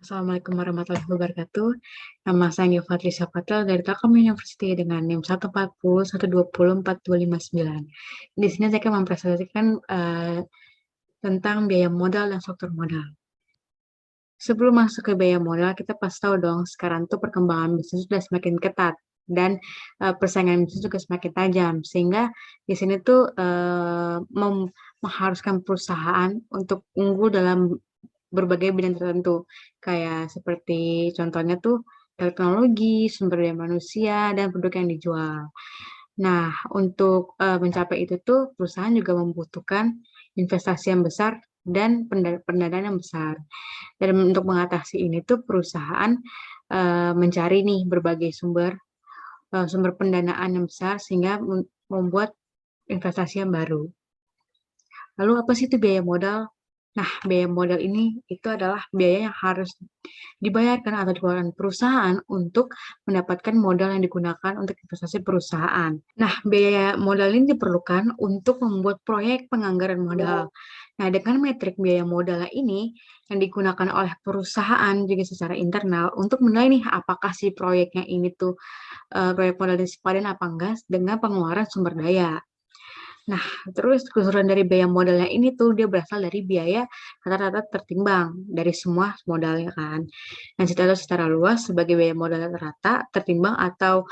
Assalamualaikum warahmatullahi wabarakatuh. Nama saya Giovanni Sapatel dari Telkom University dengan NIM 140 120 4259. Di sini saya akan mempresentasikan tentang biaya modal dan struktur modal. Sebelum masuk ke biaya modal, kita pasti tahu dong sekarang tuh perkembangan bisnis sudah semakin ketat dan persaingan bisnis juga semakin tajam, sehingga di sini tuh mengharuskan perusahaan untuk unggul dalam berbagai bidang tertentu, kayak seperti contohnya tuh teknologi, sumber daya manusia, dan produk yang dijual. Nah, untuk mencapai itu tuh perusahaan juga membutuhkan investasi yang besar dan pendanaan yang besar. Dan untuk mengatasi ini tuh perusahaan mencari nih berbagai sumber pendanaan yang besar sehingga membuat investasi yang baru. Lalu apa sih itu biaya modal? Nah, biaya modal ini itu adalah biaya yang harus dibayarkan atau dikeluarkan perusahaan untuk mendapatkan modal yang digunakan untuk investasi perusahaan. Nah, biaya modal ini diperlukan untuk membuat proyek penganggaran modal. Nah, dengan metrik biaya modal ini yang digunakan oleh perusahaan juga secara internal untuk menilai nih apakah si proyeknya ini tuh proyek modal sepadan apa enggak dengan pengeluaran sumber daya. Nah, terus keseluruhan dari biaya modalnya ini tuh dia berasal dari biaya rata-rata tertimbang dari semua modalnya kan. Nah, secara luas sebagai biaya modal rata tertimbang atau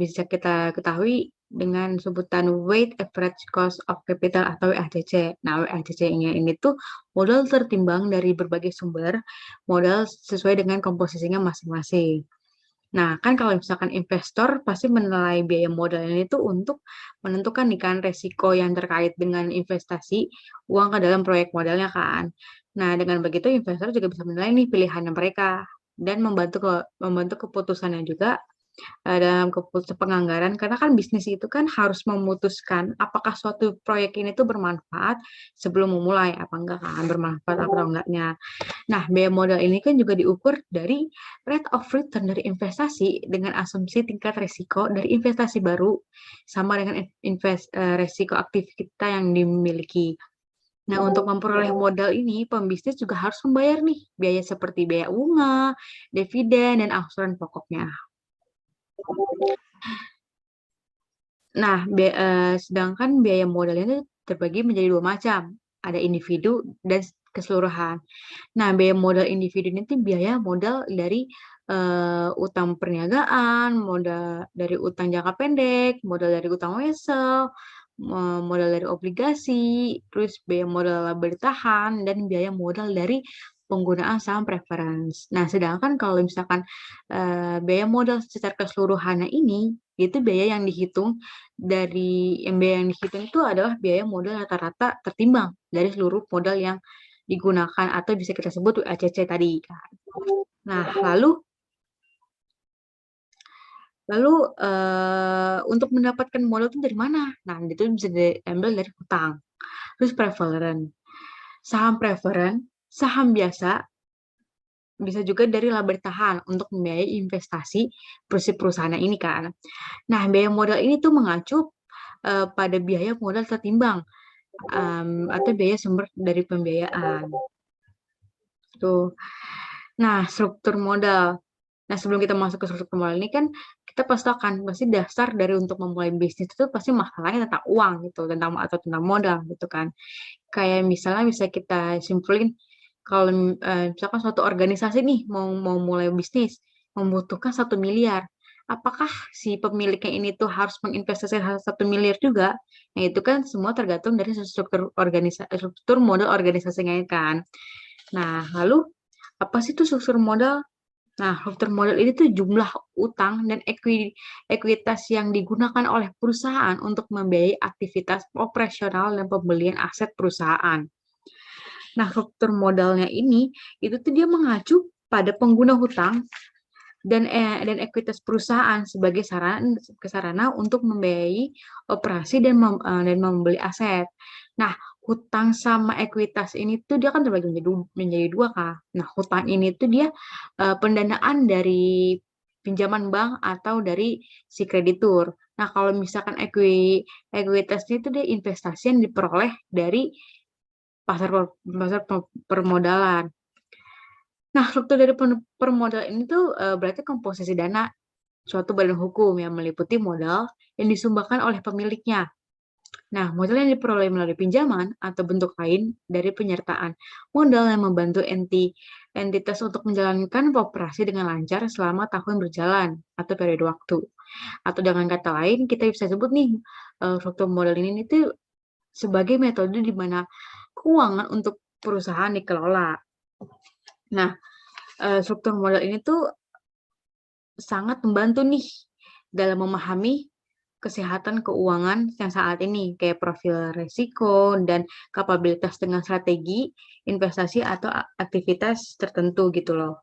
bisa kita ketahui dengan sebutan weight average cost of capital atau WACC. Nah, WACC-nya ini tuh modal tertimbang dari berbagai sumber modal sesuai dengan komposisinya masing-masing. Nah, kan kalau misalkan investor pasti menilai biaya modal ini tuh untuk menentukan nih kan resiko yang terkait dengan investasi uang ke dalam proyek modalnya kan. Nah, dengan begitu investor juga bisa menilai nih pilihannya mereka dan membantu keputusannya juga dalam keputusan penganggaran karena kan bisnis itu kan harus memutuskan apakah suatu proyek ini tuh bermanfaat sebelum memulai apa enggak kan bermanfaat atau enggaknya. Nah, biaya modal ini kan juga diukur dari rate of return dari investasi dengan asumsi tingkat risiko dari investasi baru sama dengan resiko aktif kita yang dimiliki. Nah, untuk memperoleh modal ini, pembisnis juga harus membayar nih biaya seperti biaya bunga, dividen, dan angsuran pokoknya. Nah, sedangkan biaya modal ini terbagi menjadi dua macam, ada individu dan keseluruhan. Nah, biaya modal individu ini tuh biaya modal dari, utang perniagaan, modal dari utang jangka pendek, modal dari utang wesel, modal dari obligasi, terus biaya modal laba bertahan, dan biaya modal dari penggunaan saham preference. Nah, sedangkan kalau misalkan, biaya modal secara keseluruhannya ini, itu biaya yang dihitung biaya yang dihitung itu adalah biaya modal rata-rata tertimbang dari seluruh modal yang digunakan atau bisa kita sebut WACC tadi kan. Nah, lalu, untuk mendapatkan modal itu dari mana? Nah, itu bisa diambil dari hutang, terus saham preferen, saham biasa, bisa juga dari laba bertahan untuk membiayai investasi perusahaan ini kan. Nah, biaya modal ini tuh mengacu, pada biaya modal tertimbang, atau biaya sumber dari pembiayaan, tuh. Nah, struktur modal. Nah, sebelum kita masuk ke struktur modal ini kan kita pasti dasar dari untuk memulai bisnis itu pasti masalahnya tentang uang gitu, tentang modal gitu kan. Kayak misalnya bisa kita simpulin kalau, misalkan suatu organisasi nih mau mulai bisnis, membutuhkan 1 miliar. Apakah si pemiliknya ini tuh harus menginvestasikan 1 miliar juga? Nah, itu kan semua tergantung dari struktur modal organisasinya kan. Nah, lalu apa sih itu struktur modal? Nah, struktur modal ini tuh jumlah utang dan ekuitas yang digunakan oleh perusahaan untuk membiayai aktivitas operasional dan pembelian aset perusahaan. Nah, struktur modalnya ini itu tuh dia mengacu pada pengguna hutang dan ekuitas perusahaan sebagai sarana untuk membiayai operasi dan membeli aset. Nah, hutang sama ekuitas ini tuh dia kan terbagi menjadi dua, Kak. Nah, hutang ini tuh dia, pendanaan dari pinjaman bank atau dari si kreditur. Nah, kalau misalkan ekuitas itu dia investasi yang diperoleh dari pasar permodalan. Nah, struktur dari permodalan ini tuh, berarti komposisi dana suatu badan hukum yang meliputi modal yang disumbangkan oleh pemiliknya. Nah, modal yang diperoleh melalui pinjaman atau bentuk lain dari penyertaan modal yang membantu entitas untuk menjalankan operasi dengan lancar selama tahun berjalan atau periode waktu. Atau dengan kata lain, kita bisa sebut nih, struktur modal ini tuh sebagai metode di mana keuangan untuk perusahaan dikelola. Nah, struktur modal ini tuh sangat membantu nih dalam memahami kesehatan keuangan yang saat ini, kayak profil resiko dan kapabilitas dengan strategi, investasi atau aktivitas tertentu gitu loh.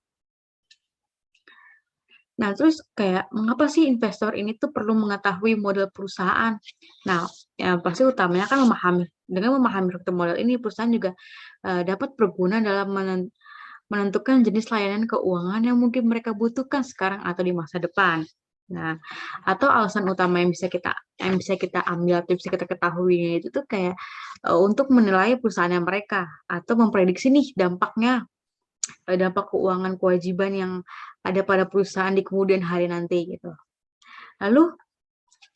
Nah, terus kayak mengapa sih investor ini tuh perlu mengetahui model perusahaan? Nah, yang pasti utamanya kan dengan memahami struktur modal ini perusahaan juga dapat berguna dalam menentukan jenis layanan keuangan yang mungkin mereka butuhkan sekarang atau di masa depan. Nah, atau alasan utama yang bisa kita ambil atau bisa kita ketahui itu tuh kayak untuk menilai perusahaan mereka atau memprediksi nih dampak keuangan kewajiban yang ada pada perusahaan di kemudian hari nanti gitu. Lalu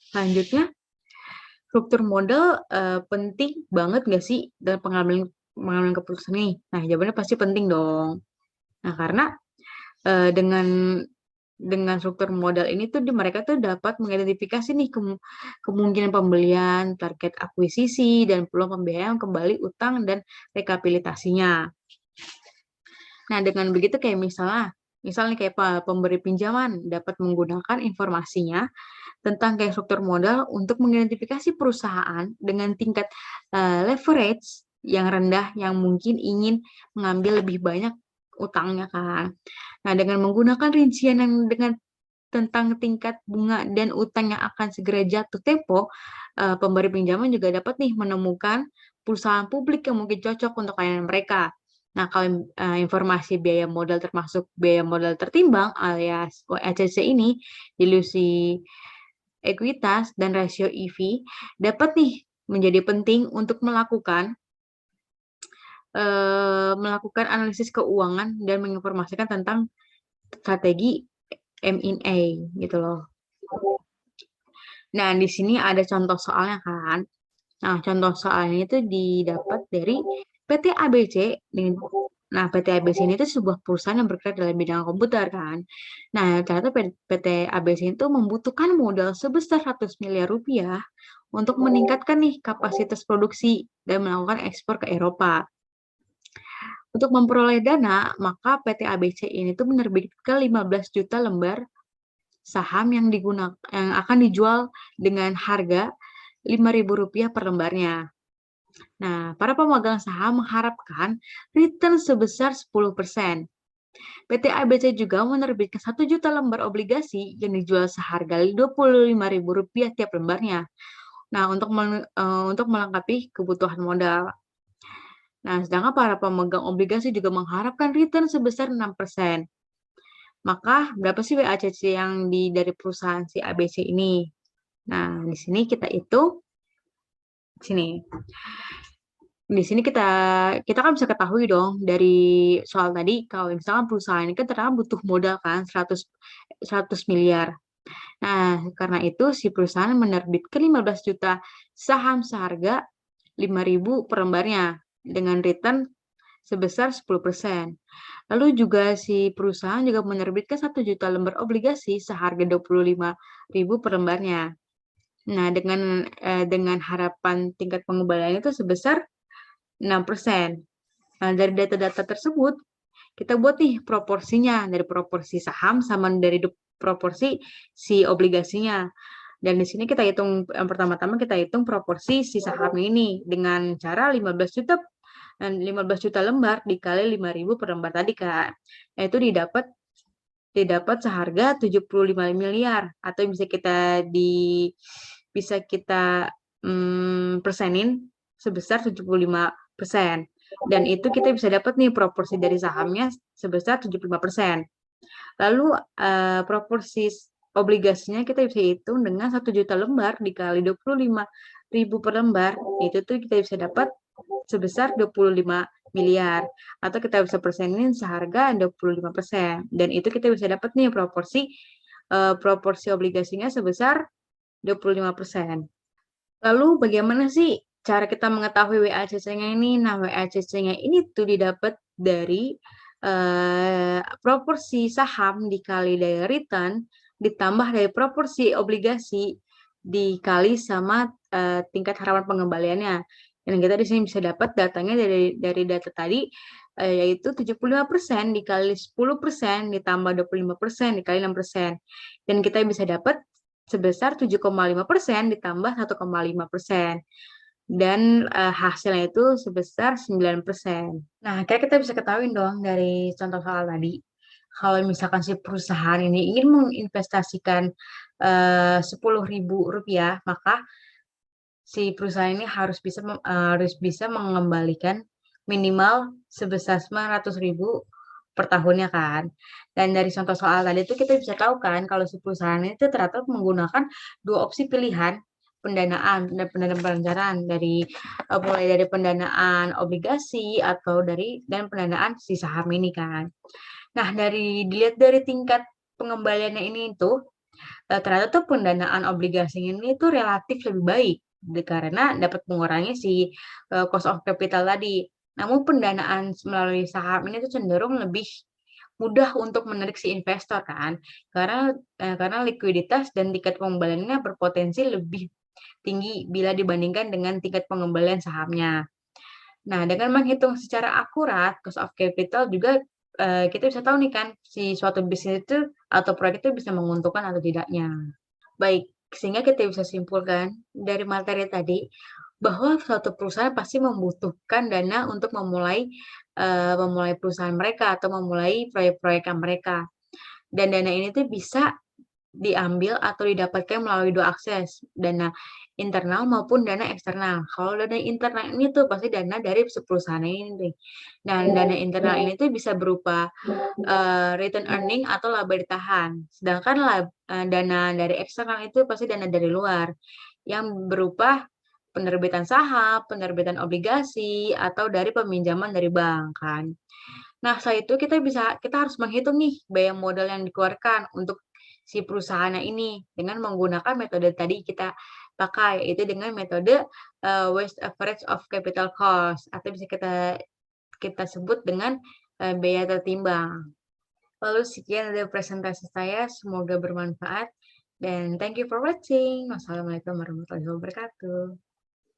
selanjutnya struktur modal penting banget nggak sih dalam pengambilan pengambilan keputusan nih? Nah, jawabannya pasti penting dong. Nah, karena dengan struktur modal ini tuh mereka tuh dapat mengidentifikasi nih kemungkinan pembelian, target akuisisi, dan peluang pembiayaan kembali utang dan rekapitulasinya. Nah, dengan begitu kayak misalnya kayak pemberi pinjaman dapat menggunakan informasinya tentang kayak struktur modal untuk mengidentifikasi perusahaan dengan tingkat leverage yang rendah yang mungkin ingin mengambil lebih banyak utangnya kan. Nah, dengan menggunakan rincian yang tentang tingkat bunga dan utang yang akan segera jatuh tempo, pemberi pinjaman juga dapat nih menemukan perusahaan publik yang mungkin cocok untuk layanan mereka. Nah, kalau informasi biaya modal termasuk biaya modal tertimbang alias OECC ini, dilusi ekuitas dan rasio EV dapat nih menjadi penting untuk melakukan analisis keuangan dan menginformasikan tentang strategi M&A gitu loh. Nah, di sini ada contoh soalnya kan. Nah, contoh soalnya itu didapat dari PT ABC. Nah, PT ABC ini tuh sebuah perusahaan yang bergerak dalam bidang komputer kan. Nah, ternyata PT ABC itu membutuhkan modal sebesar 100 miliar rupiah untuk meningkatkan nih kapasitas produksi dan melakukan ekspor ke Eropa. Untuk memperoleh dana, maka PT ABC ini tuh menerbitkan 15 juta lembar saham yang akan dijual dengan harga Rp5.000 per lembarnya. Nah, para pemegang saham mengharapkan return sebesar 10%. PT ABC juga menerbitkan 1 juta lembar obligasi yang dijual seharga Rp25.000 tiap lembarnya. Nah, untuk melengkapi kebutuhan modal. Nah, sedangkan para pemegang obligasi juga mengharapkan return sebesar 6%. Maka berapa sih WACC yang dari perusahaan si ABC ini? Nah, di sini kita hitung sini. Di sini kita kan bisa ketahui dong dari soal tadi kalau misalkan perusahaan ini kan ternyata butuh modal kan 100 miliar. Nah, karena itu si perusahaan menerbitkan 15 juta saham seharga 5.000 per lembarnya dengan return sebesar 10%. Lalu juga si perusahaan juga menerbitkan 1 juta lembar obligasi seharga 25.000 per lembarnya. Nah, dengan harapan tingkat pengembalian itu sebesar 6%. Nah, dari data-data tersebut, kita buat nih proporsinya, dari proporsi saham sama dari proporsi si obligasinya. Dan di sini kita hitung, yang pertama-tama kita hitung proporsi si saham ini dengan cara 15 juta lembar dikali 5.000 per lembar tadi, Kak. Nah, itu didapat seharga 75 miliar atau bisa kita persenin sebesar 75%. Dan itu kita bisa dapat nih proporsi dari sahamnya sebesar 75%. Lalu proporsi obligasinya kita bisa hitung dengan 1 juta lembar dikali 25.000 per lembar, itu tuh kita bisa dapat sebesar 25 miliar, atau kita bisa persenin seharga 25%, dan itu kita bisa dapat nih proporsi obligasinya sebesar 25%. Lalu bagaimana sih cara kita mengetahui WACC-nya ini? Nah, WACC-nya ini tuh didapat dari proporsi saham dikali dari return ditambah dari proporsi obligasi dikali sama tingkat harapan pengembaliannya. Dan kita di sini bisa dapat datanya dari data tadi, yaitu 75% dikali 10% ditambah 25% dikali 6%. Dan kita bisa dapat sebesar 7,5% ditambah 1,5%. Dan hasilnya itu sebesar 9%. Nah, akhirnya kita bisa ketahui dong dari contoh soal tadi, kalau misalkan si perusahaan ini ingin menginvestasikan Rp10.000, maka si perusahaan ini harus bisa mengembalikan minimal sebesar 900.000 per tahunnya kan. Dan dari contoh soal tadi itu kita bisa tahu kan kalau si perusahaan itu ternyata menggunakan dua opsi pilihan pendanaan dan pendanaan perencanaan mulai dari pendanaan obligasi atau dan pendanaan si saham ini kan. Nah, dilihat dari tingkat pengembaliannya ini tuh ternyata tuh pendanaan obligasi ini tuh relatif lebih baik karena dapat mengurangi si cost of capital tadi. Namun pendanaan melalui saham ini tuh cenderung lebih mudah untuk menarik si investor kan, karena likuiditas dan tingkat pengembaliannya berpotensi lebih tinggi bila dibandingkan dengan tingkat pengembalian sahamnya. Nah, dengan menghitung secara akurat cost of capital juga kita bisa tahu nih kan si suatu bisnis itu atau proyek itu bisa menguntungkan atau tidaknya. Baik, sehingga kita bisa simpulkan dari materi tadi bahwa suatu perusahaan pasti membutuhkan dana untuk memulai perusahaan mereka atau memulai proyek-proyekan mereka. Dan dana ini tuh bisa diambil atau didapatkan melalui 2 akses, dana internal maupun dana eksternal. Kalau dana internal ini tuh pasti dana dari perusahaan ini nih. Dan dana internal ini tuh bisa berupa return earning atau laba ditahan. Sedangkan dana dari eksternal itu pasti dana dari luar yang berupa penerbitan saham, penerbitan obligasi, atau dari peminjaman dari bank kan. Nah, setelah itu kita harus menghitung nih biaya modal yang dikeluarkan untuk si perusahaannya ini dengan menggunakan metode tadi kita pakai, yaitu dengan metode waste average of capital cost atau bisa kita kita sebut dengan biaya tertimbang. Lalu sekian dari presentasi saya, semoga bermanfaat dan thank you for watching. Wassalamualaikum warahmatullahi wabarakatuh.